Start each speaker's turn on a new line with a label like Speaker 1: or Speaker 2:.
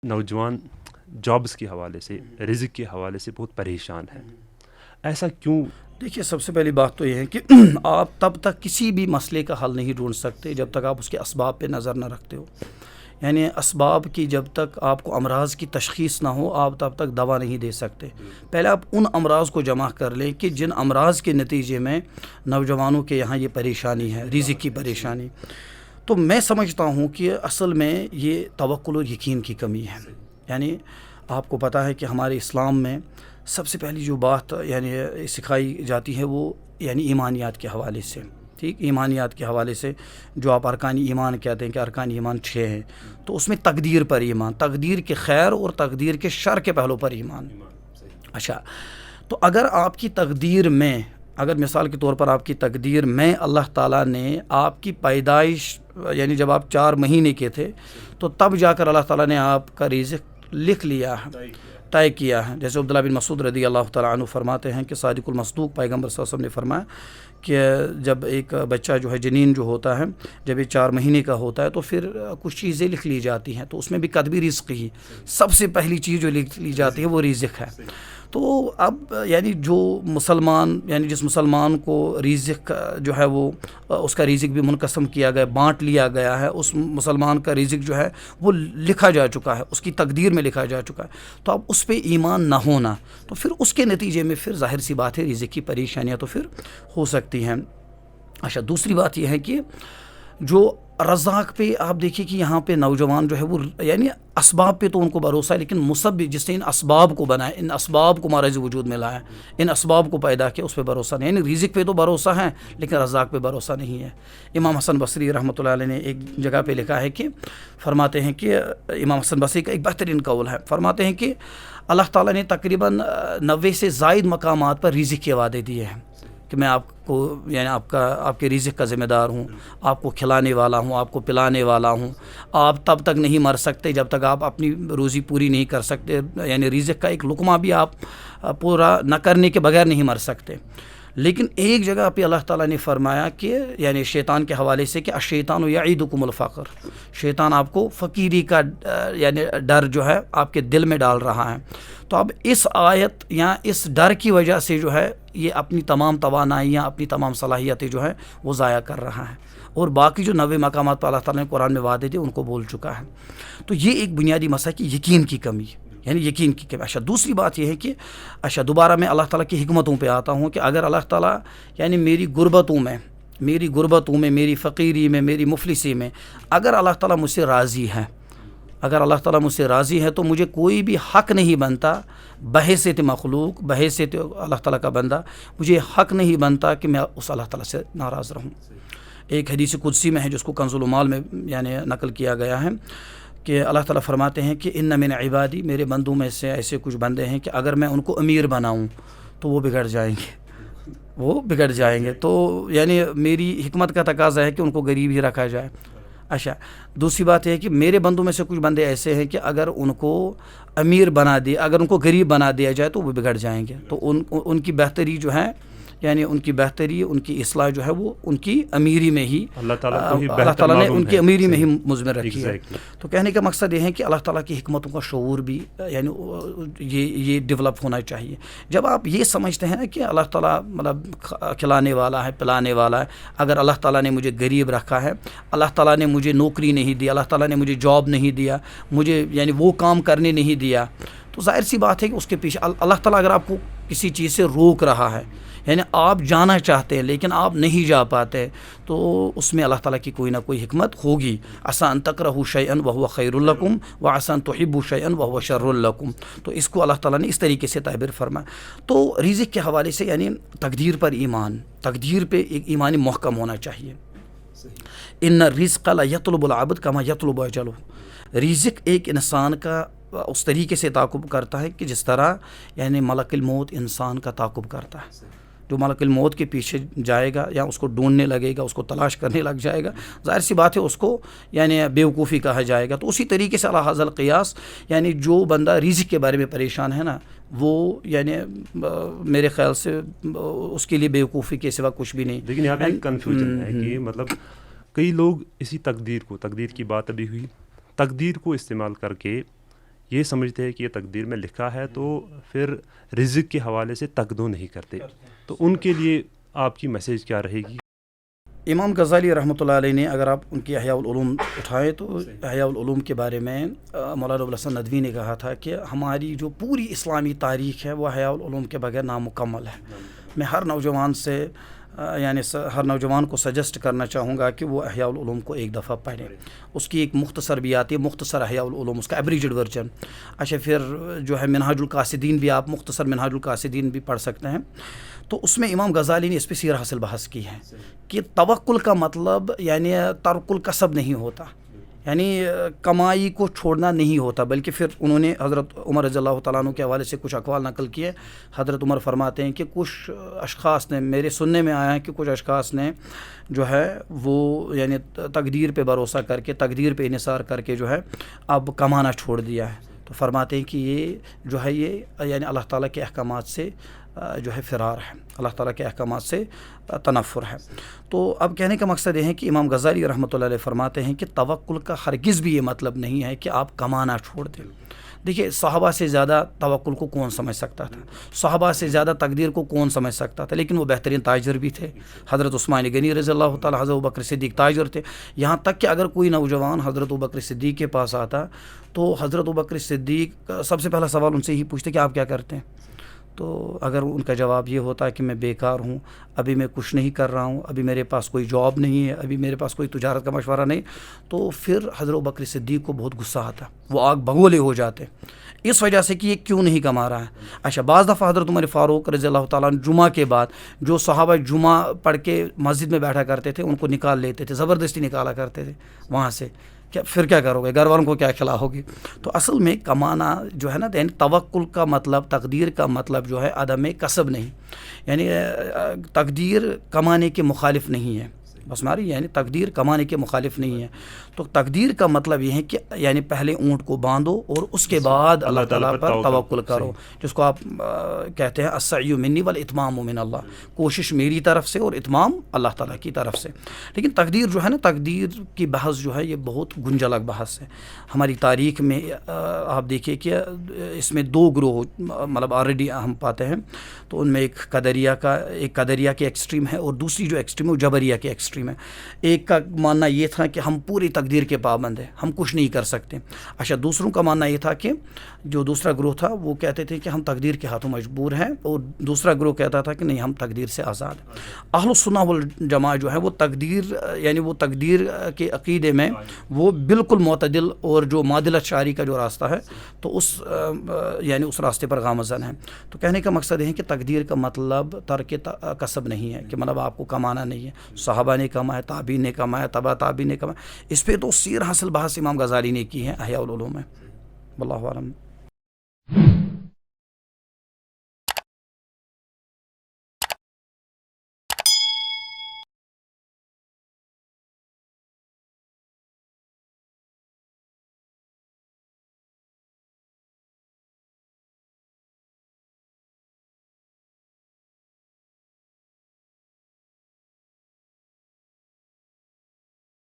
Speaker 1: نوجوان جابس کے حوالے سے، رزق کے حوالے سے بہت پریشان ہیں، ایسا کیوں؟
Speaker 2: دیکھیے، سب سے پہلی بات تو یہ ہے کہ آپ تب تک کسی بھی مسئلے کا حل نہیں ڈھونڈ سکتے جب تک آپ اس کے اسباب پہ نظر نہ رکھتے ہو. یعنی اسباب کی جب تک آپ کو امراض کی تشخیص نہ ہو، آپ تب تک دوا نہیں دے سکتے. پہلے آپ ان امراض کو جمع کر لیں کہ جن امراض کے نتیجے میں نوجوانوں کے یہاں یہ پریشانی ہے، رزق کی پریشانی. تو میں سمجھتا ہوں کہ اصل میں یہ توکل اور یقین کی کمی ہے. یعنی آپ کو پتہ ہے کہ ہمارے اسلام میں سب سے پہلی جو بات یعنی سکھائی جاتی ہے وہ یعنی ایمانیات کے حوالے سے. ٹھیک، ایمانیات کے حوالے سے جو آپ ارکان ایمان کہتے ہیں کہ ارکان ایمان 6 ہیں، تو اس میں تقدیر پر ایمان، تقدیر کے خیر اور تقدیر کے شر کے پہلو پر ایمان. اچھا، تو اگر آپ کی تقدیر میں، اگر مثال کے طور پر آپ کی تقدیر میں اللہ تعالیٰ نے آپ کی پیدائش یعنی جب آپ 4 مہینے کے تھے تو تب جا کر اللہ تعالیٰ نے آپ کا رزق لکھ لیا ہے، طے کیا ہے. جیسے عبداللہ بن مسعود رضی اللہ تعالیٰ عنہ فرماتے ہیں کہ صادق المصدوق پیغمبر صلی اللہ علیہ وسلم نے فرمایا کہ جب ایک بچہ جو ہے جنین جو ہوتا ہے، جب یہ 4 مہینے کا ہوتا ہے تو پھر کچھ چیزیں لکھ لی جاتی ہیں، تو اس میں بھی کتبی رزق ہی سب سے پہلی چیز جو لکھ لی جاتی ہے وہ رزق ہے. تو اب یعنی جو مسلمان یعنی جس مسلمان کو رزق جو ہے وہ اس کا رزق بھی منقسم کیا گیا، بانٹ لیا گیا ہے، اس مسلمان کا رزق جو ہے وہ لکھا جا چکا ہے، اس کی تقدیر میں لکھا جا چکا ہے. تو اب اس پہ ایمان نہ ہونا تو پھر اس کے نتیجے میں پھر ظاہر سی بات ہے رزق کی پریشانیاں تو پھر ہو سکتی ہیں. اچھا، دوسری بات یہ ہے کہ جو رزاق پہ آپ دیکھیے کہ یہاں پہ نوجوان جو ہے وہ یعنی اسباب پہ تو ان کو بھروسہ ہے، لیکن مسبب جس نے ان اسباب کو بنایا، ان اسباب کو مارز وجود میں لایا، ان اسباب کو پیدا کیا، اس پہ بھروسہ نہیں. یعنی رزق پہ تو بھروسہ ہے لیکن رزاق پہ بھروسہ نہیں ہے. امام حسن بصری رحمۃ اللہ علیہ نے ایک جگہ پہ لکھا ہے کہ فرماتے ہیں کہ امام حسن بصری کا ایک بہترین قول ہے، فرماتے ہیں کہ اللہ تعالیٰ نے تقریباً 90 سے زائد مقامات پر رزق کے وعدے دیے ہیں کہ میں آپ کو یعنی آپ کے رزق کا ذمہ دار ہوں، آپ کو کھلانے والا ہوں، آپ کو پلانے والا ہوں، آپ تب تک نہیں مر سکتے جب تک آپ اپنی روزی پوری نہیں کر سکتے، یعنی رزق کا ایک لقمہ بھی آپ پورا نہ کرنے کے بغیر نہیں مر سکتے. لیکن ایک جگہ پہ اللہ تعالیٰ نے فرمایا کہ یعنی شیطان کے حوالے سے کہ الشیطان یعیدکم الفقر، شیطان آپ کو فقیری کا یعنی ڈر جو ہے آپ کے دل میں ڈال رہا ہے. تو اب اس آیت یا اس ڈر کی وجہ سے جو ہے یہ اپنی تمام توانائیاں، اپنی تمام صلاحیتیں جو ہے وہ ضائع کر رہا ہے، اور باقی جو 90 مقامات پر اللہ تعالیٰ نے قرآن میں وعدے دیے ان کو بول چکا ہے. تو یہ ایک بنیادی مسئلہ کہ یقین کی کمی، یعنی یقین کی کمی. اچھا، دوسری بات یہ ہے کہ اچھا دوبارہ میں اللہ تعالیٰ کی حکمتوں پہ آتا ہوں کہ اگر اللہ تعالیٰ یعنی میری غربتوں میں، میری فقیری میں، میری مفلسی میں اگر اللہ تعالیٰ مجھ سے راضی ہے، اگر اللہ تعالیٰ مجھ سے راضی ہے تو مجھے کوئی بھی حق نہیں بنتا بحیثیت مخلوق، بحیثیت اللہ تعالیٰ کا بندہ، مجھے حق نہیں بنتا کہ میں اس اللہ تعالیٰ سے ناراض رہوں. ایک حدیث قدسی میں ہے جس کو کنز العمال میں یعنی نقل کیا گیا ہے کہ اللہ تعالیٰ فرماتے ہیں کہ ان من عبادی، میرے بندوں میں سے ایسے کچھ بندے ہیں کہ اگر میں ان کو امیر بناؤں تو وہ بگڑ جائیں گے، تو یعنی میری حکمت کا تقاضا ہے کہ ان کو غریب ہی رکھا جائے. اچھا، دوسری بات یہ ہے کہ میرے بندوں میں سے کچھ بندے ایسے ہیں کہ اگر ان کو امیر بنا دیا، اگر ان کو غریب بنا دیا جائے تو وہ بگڑ جائیں گے. تو ان کی بہتری جو ہے یعنی ان کی بہتری، ان کی اصلاح جو ہے وہ ان کی امیری میں ہی اللہ تعالیٰ نے ان کی امیری میں ہی مضمر رکھی ہے. تو کہنے کا مقصد یہ ہے کہ اللہ تعالیٰ کی حکمتوں کا شعور بھی یعنی یہ ڈیولپ ہونا چاہیے. جب آپ یہ سمجھتے ہیں کہ اللہ تعالیٰ مطلب کھلانے والا ہے، پلانے والا ہے، اگر اللہ تعالیٰ نے مجھے غریب رکھا ہے، اللہ تعالیٰ نے مجھے نوکری نہیں دی، اللہ تعالیٰ نے مجھے جاب نہیں دیا، مجھے یعنی وہ کام کرنے نہیں دیا، تو ظاہر سی بات ہے کہ اس کے پیچھے اللہ تعالیٰ اگر آپ کو کسی چیز سے روک رہا ہے، یعنی آپ جانا چاہتے ہیں لیکن آپ نہیں جا پاتے، تو اس میں اللہ تعالیٰ کی کوئی نہ کوئی حکمت ہوگی. عسیٰ ان تکرہوا شیئا وہو خیر لکم وعسیٰ ان تحبوا شیئا وہو شر لکم. تو اس کو اللہ تعالیٰ نے اس طریقے سے تعبیر فرمایا. تو رزق کے حوالے سے یعنی تقدیر پر ایمان، تقدیر پہ ایک ایمانی محکم ہونا چاہیے. ان الرزق لا یطلب العبد کما یطلب اجلہ، رزق ایک انسان کا اس طریقے سے تعاقب کرتا ہے کہ جس طرح یعنی ملک الموت انسان کا تعاقب کرتا ہے. جو ملک الموت کے پیچھے جائے گا یا اس کو ڈھونڈنے لگے گا، اس کو تلاش کرنے لگ جائے گا، ظاہر سی بات ہے اس کو یعنی بیوقوفی کہا جائے گا. تو اسی طریقے سے علی ھذا القیاس یعنی جو بندہ رزق کے بارے میں پریشان ہے نا، وہ یعنی میرے خیال سے اس کے لیے بیوقوفی کے سوا کچھ بھی نہیں.
Speaker 1: لیکن یہاں پہ کنفیوژن ہے کہ مطلب کئی لوگ اسی تقدیر کی بات ابھی ہوئی، تقدیر کو استعمال کر کے یہ سمجھتے ہیں کہ یہ تقدیر میں لکھا ہے تو پھر رزق کے حوالے سے تقدو نہیں کرتے. تو ان کے لیے آپ کی میسیج کیا رہے گی؟
Speaker 2: امام غزالی رحمۃ اللہ علیہ نے اگر آپ ان کی احیاء العلوم اٹھائیں تو احیاء العلوم کے بارے میں مولانا ابوالحسن ندوی نے کہا تھا کہ ہماری جو پوری اسلامی تاریخ ہے وہ احیاء العلوم کے بغیر نامکمل ہے. میں ہر نوجوان سے ہر نوجوان کو سجیسٹ کرنا چاہوں گا کہ وہ احیاء العلوم کو ایک دفعہ پڑھیں. اس کی ایک مختصر بھی آتی ہے، مختصر احیاء العلوم، اس کا ایبریجڈ ورژن. اچھا پھر جو ہے منہاج القاصدین بھی، آپ مختصر منہاج القاصدین بھی پڑھ سکتے ہیں. تو اس میں امام غزالی نے اس پہ سیر حاصل بحث کی ہے کہ توکل کا مطلب یعنی ترک الکسب نہیں ہوتا، یعنی کمائی کو چھوڑنا نہیں ہوتا، بلکہ پھر انہوں نے حضرت عمر رضی اللہ تعالیٰ عنہ کے حوالے سے کچھ اقوال نقل کیے. حضرت عمر فرماتے ہیں کہ کچھ اشخاص نے، میرے سننے میں آیا ہے کہ کچھ اشخاص نے جو ہے وہ یعنی تقدیر پہ بھروسہ کر کے، تقدیر پہ انحصار کر کے جو ہے اب کمانا چھوڑ دیا ہے. تو فرماتے ہیں کہ یہ جو ہے یہ یعنی اللہ تعالیٰ کے احکامات سے جو ہے فرار ہے، اللہ تعالیٰ کے احکامات سے تنفر ہے. تو اب کہنے کا مقصد یہ ہے کہ امام غزالی رحمۃ اللہ علیہ فرماتے ہیں کہ توکل کا ہرگز بھی یہ مطلب نہیں ہے کہ آپ کمانا چھوڑ دیں. دیکھیے صحابہ سے زیادہ توکل کو کون سمجھ سکتا تھا، صحابہ سے زیادہ تقدیر کو کون سمجھ سکتا تھا، لیکن وہ بہترین تاجر بھی تھے. حضرت عثمان غنی رضی اللہ تعالیٰ، حضرت ابوبکر صدیق تاجر تھے. یہاں تک کہ اگر کوئی نوجوان حضرت ابوبکر صدیق کے پاس آتا تو حضرت ابوبکر صدیق سب سے پہلا سوال ان سے ہی پوچھتے کہ آپ کیا کرتے ہیں. تو اگر ان کا جواب یہ ہوتا ہے کہ میں بیکار ہوں، ابھی میں کچھ نہیں کر رہا ہوں، ابھی میرے پاس کوئی جاب نہیں ہے، ابھی میرے پاس کوئی تجارت کا مشورہ نہیں، تو پھر حضرت ابوبکر صدیق کو بہت غصہ آتا، وہ آگ بگولے ہو جاتے اس وجہ سے کہ یہ کیوں نہیں کما رہا ہے. اچھا بعض دفعہ حضرت عمر فاروق رضی اللہ تعالیٰ عنہ جمعہ کے بعد جو صحابہ جمعہ پڑھ کے مسجد میں بیٹھا کرتے تھے ان کو نکال لیتے تھے، زبردستی نکالا کرتے تھے وہاں سے. پھر کیا کرو گے، گھر والوں کو کیا کھلاؤ گے. تو اصل میں کمانا جو ہے نا، یعنی توکل کا مطلب، تقدیر کا مطلب جو ہے عدم کسب نہیں، یعنی تقدیر کمانے کے مخالف نہیں ہے. بس ہماری یعنی تقدیر کمانے کے مخالف نہیں ہے. تو تقدیر کا مطلب یہ ہے کہ یعنی پہلے اونٹ کو باندھو اور اس کے بعد اللہ تعالیٰ پر توکل کرو، جس کو آپ کہتے ہیں السعی منی والاتمام من اللہ، کوشش میری طرف سے اور اتمام اللہ تعالیٰ کی طرف سے. لیکن تقدیر جو ہے نا، تقدیر کی بحث جو ہے یہ بہت گنجلک بحث ہے. ہماری تاریخ میں آپ دیکھیے کہ اس میں دو گروہ مطلب آلریڈی ہم پاتے ہیں. تو ان میں ایک قدریہ کے ایکسٹریم ہے اور دوسری جو ایکسٹریم ہے وہ جبریہ کے ایکسٹریم ہے. ایک کا ماننا یہ تھا کہ ہم پوری تقدیر کے پابند ہیں، ہم کچھ نہیں کر سکتے. اچھا دوسروں کا ماننا یہ تھا کہ جو دوسرا گروہ تھا وہ کہتے تھے کہ ہم تقدیر کے ہاتھوں مجبور ہیں، اور دوسرا گروہ کہتا تھا کہ نہیں، ہم تقدیر سے آزاد ہیں. اہل السنہ والجماعہ جو ہے وہ تقدیر یعنی وہ تقدیر کے عقیدے میں وہ بالکل معتدل اور جو معدلت شعری کا جو راستہ ہے تو اس یعنی اس راستے پر گامزن ہے. تو کہنے کا مقصد یہ ہے کہ تقدیر کا مطلب ترک کسب نہیں ہے، کہ مطلب آپ کو کمانا نہیں ہے. صحابہ نے کمایا، تابعین نے کمایا، تبع تابعین نے کمایا. اس پہ تو سیر حاصل بحث امام غزالی نے کی ہے احیاء العلوم میں. واللہ اعلم.